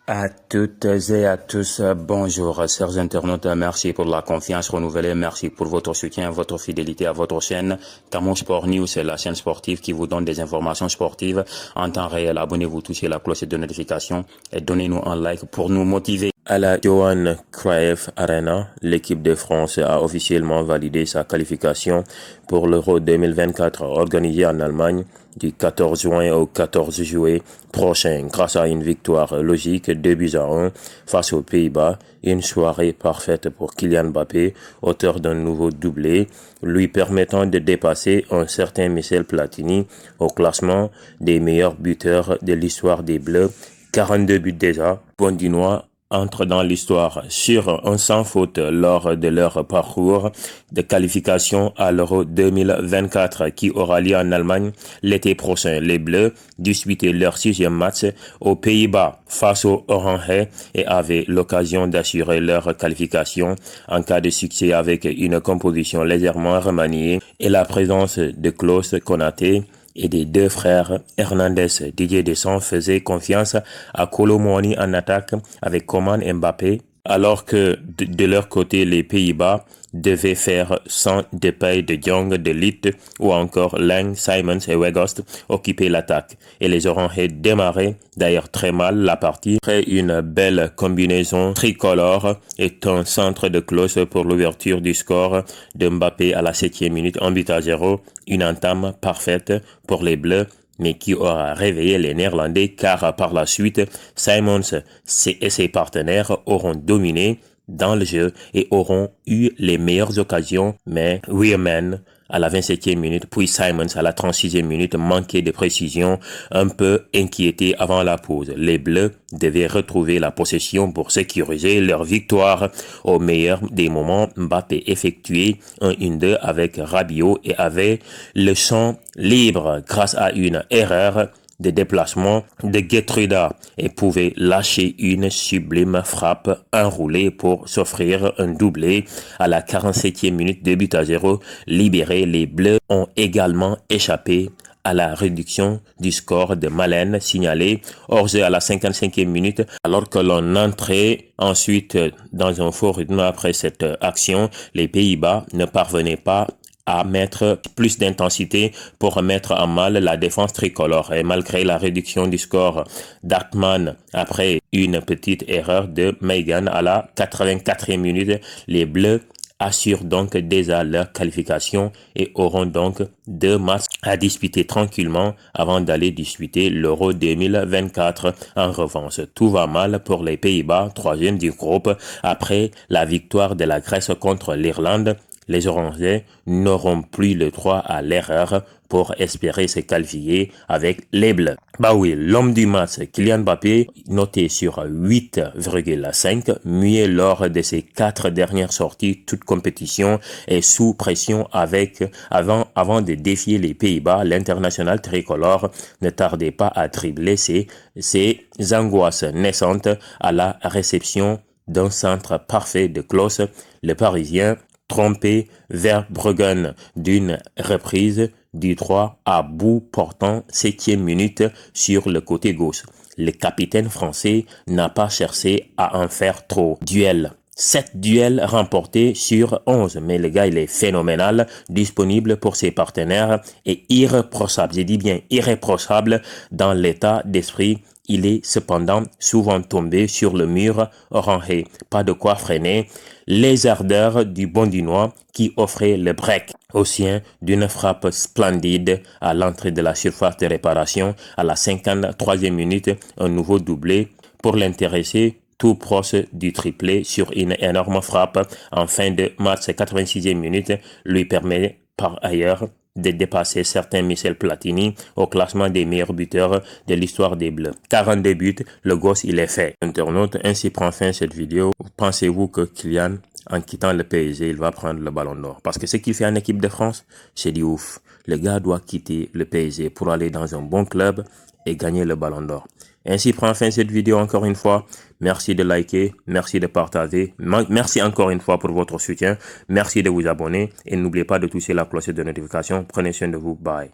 À toutes et à tous, bonjour, chers internautes, merci pour la confiance renouvelée, merci pour votre soutien, votre fidélité à votre chaîne. Camon Sport News, c'est la chaîne sportive qui vous donne des informations sportives en temps réel. Abonnez-vous, touchez la cloche de notification et donnez-nous un like pour nous motiver. À la Johan Cruyff Arena, l'équipe de France a officiellement validé sa qualification pour l'Euro 2024 organisé en Allemagne du 14 juin au 14 juillet prochain grâce à une victoire logique 2-1 face aux Pays-Bas. Une soirée parfaite pour Kylian Mbappé, auteur d'un nouveau doublé, lui permettant de dépasser un certain Michel Platini au classement des meilleurs buteurs de l'histoire des Bleus. 42 buts déjà. Bondinois entre dans l'histoire sur un sans faute lors de leur parcours de qualification à l'Euro 2024 qui aura lieu en Allemagne l'été prochain. Les Bleus disputaient leur 6e match aux Pays-Bas face aux Oranais et avaient l'occasion d'assurer leur qualification en cas de succès avec une composition légèrement remaniée et la présence de Klaus Konaté et des deux frères Hernandez. Didier Deschamps faisait confiance à Kolo Muani en attaque avec Coman et Mbappé, alors que de leur côté, les Pays-Bas devaient faire sans Depay, De Jong, De Ligt ou encore Lang, Simons et Weghorst occuper l'attaque. Et les Oranais démarraient d'ailleurs très mal la partie après une belle combinaison tricolore et un centre de cloche pour l'ouverture du score de Mbappé à la 7e minute, 1-0. Une entame parfaite pour les Bleus, mais qui aura réveillé les Néerlandais car par la suite, Simons et ses partenaires auront dominé dans le jeu et auront eu les meilleures occasions, mais Weerman à la 27e minute, puis Simons à la 36e minute manquaient de précision, un peu inquiétés avant la pause. Les Bleus devaient retrouver la possession pour sécuriser leur victoire. Au meilleur des moments, Mbappé effectuait un 1-2 avec Rabiot et avait le champ libre grâce à une erreur de déplacement de Geertruida et pouvait lâcher une sublime frappe enroulée pour s'offrir un doublé à la 47e minute, 2-0. Libérés, les Bleus ont également échappé à la réduction du score de Malen signalé hors-jeu à la 55e minute, alors que l'on entrait ensuite dans un faux rythme après cette action. Les Pays-Bas ne parvenaient pas à mettre plus d'intensité pour mettre en mal la défense tricolore. Et malgré la réduction du score d'Artman après une petite erreur de Megan à la 84e minute, les Bleus assurent donc déjà leur qualification et auront donc 2 matchs à disputer tranquillement avant d'aller disputer l'Euro 2024. En revanche, tout va mal pour les Pays-Bas, 3e du groupe, après la victoire de la Grèce contre l'Irlande. Les Oranais n'auront plus le droit à l'erreur pour espérer se qualifier avec les Bleus. Bah oui, l'homme du match, Kylian Mbappé, noté sur 8,5, muet lors de ses 4 dernières sorties, toute compétition et sous pression avant de défier les Pays-Bas. L'international tricolore ne tardait pas à dribbler ses angoisses naissantes à la réception d'un centre parfait de Klaus. Le Parisien trompé Verbruggen d'une reprise du droit à bout portant 7e minute sur le côté gauche. Le capitaine français n'a pas cherché à en faire trop. Duel. 7 duels remportés sur 11, mais le gars il est phénoménal, disponible pour ses partenaires et irréprochable, j'ai dit bien irréprochable dans l'état d'esprit. Il est cependant souvent tombé sur le mur orange. Pas de quoi freiner les ardeurs du Bondinois qui offrait le break au sien d'une frappe splendide à l'entrée de la surface de réparation à la 53e minute. Un nouveau doublé pour l'intéresser, tout proche du triplé sur une énorme frappe en fin de match. 86e minute lui permet par ailleurs de dépasser certains Michel Platini au classement des meilleurs buteurs de l'histoire des Bleus. 42 buts, le gosse il est fait. Internaute, ainsi prend fin cette vidéo. Pensez-vous que Kylian, en quittant le PSG, il va prendre le ballon d'or? Parce que ce qu'il fait en équipe de France, c'est du ouf. Le gars doit quitter le PSG pour aller dans un bon club et gagner le ballon d'or. Ainsi prend fin cette vidéo encore une fois. Merci de liker, merci de partager. Merci encore une fois pour votre soutien. Merci de vous abonner et n'oubliez pas de toucher la cloche de notification. Prenez soin de vous. Bye.